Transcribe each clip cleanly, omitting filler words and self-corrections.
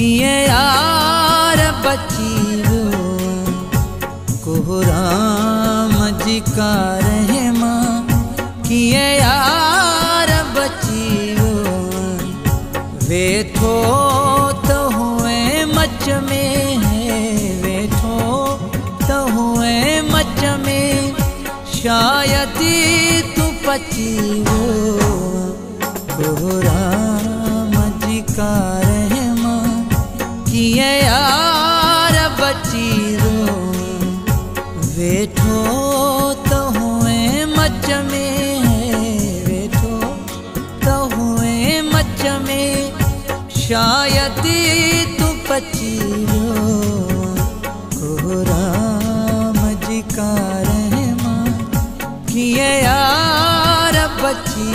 किए यार बची कोहराम जी का रहमा किए यार बची वेठो तो हुए मच में है वेठो तो हुए मच में शायद तू पची कोहराम जी का रहमा किए यार बची वेठो तो हुए मच में है वेठो तो हुए मच में शायद तू पची कोहराम जी का रहमा किए यार बची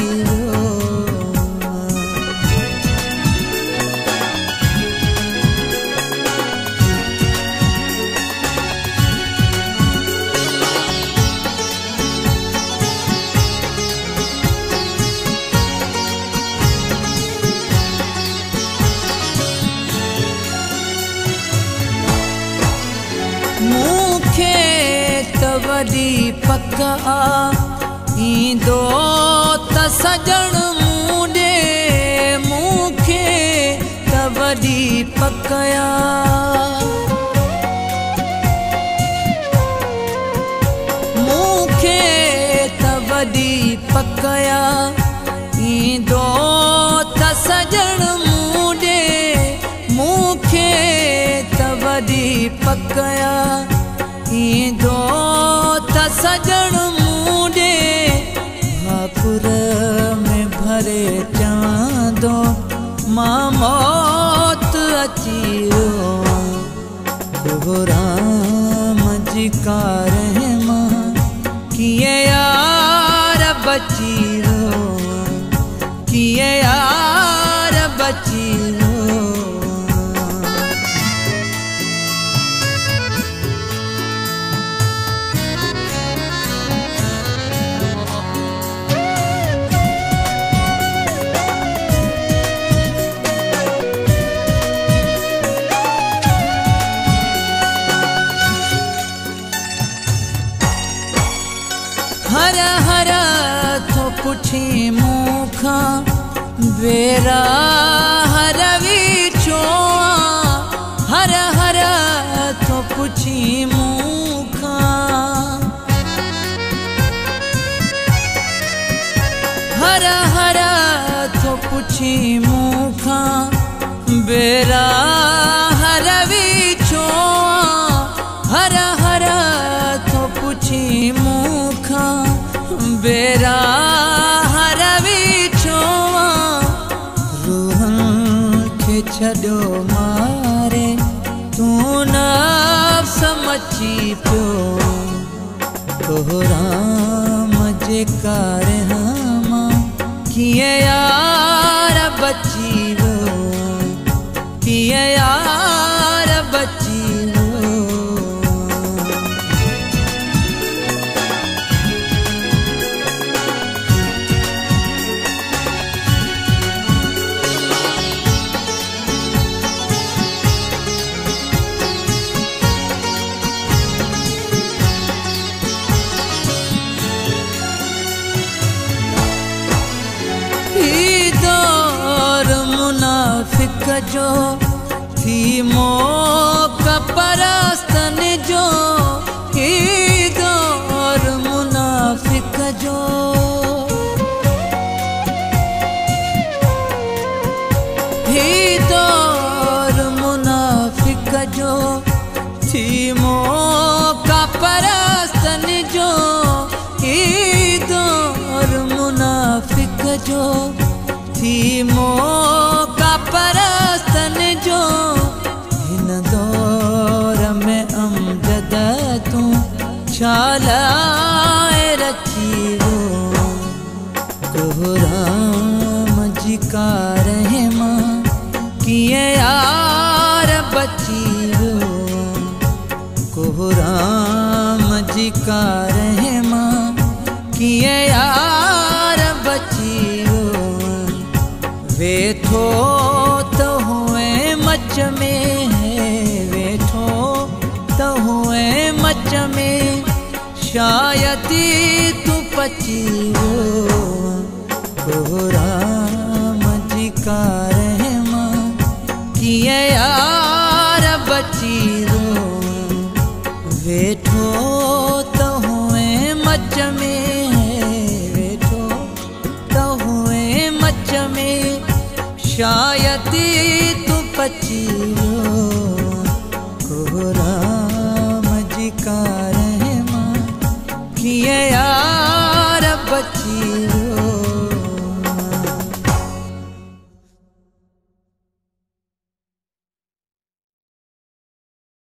मूंखे तवडी पका ईंदो त सजण मूंडे मूंखे तवडी पकया मूंखे तवडी पकया ईंदो त सजण मूंडे मूंखे तवडी पकया ईंदो त सजण मूंडे भाकुर में भरे चांदो मां मौत अची कोहराम जी का रहमा किए यार बची किए यार बची हर हर तो पुछी मूखा बेरा हर विचो हर हर तो पुछी मूखा हर हर तो पुछी मूखा बेरा हर विचो हर हर तो पुछी मूखा बेरा हर विचो रूहन के छड़ो मारे तू नफ्स मची पियो कोहराम जे का रहमा किए यार बची किए यार बची मुनाफिक जो थी मौका परस्तन जो ही दौर मुनाफिक जो ही दौर मुनाफिक जो थी मौका परस्तन जो ही दौर मुनाफिक जो थी मौका परस्तन जो हिन दौर में अमजद तू छालाए रखी कोहराम जी का रहमा किए यार बची कोहराम जी का रहमा किए यार बची वेठो तो हुए मच मच में है वेठो त हुए मच में शायद तू पची वो राम जी का रहमा किए यार बची रो वेठो त हुए मच में है वेठो त हुए मच में शायद तू पची रो राम जी का रहमा किए यार बची रो।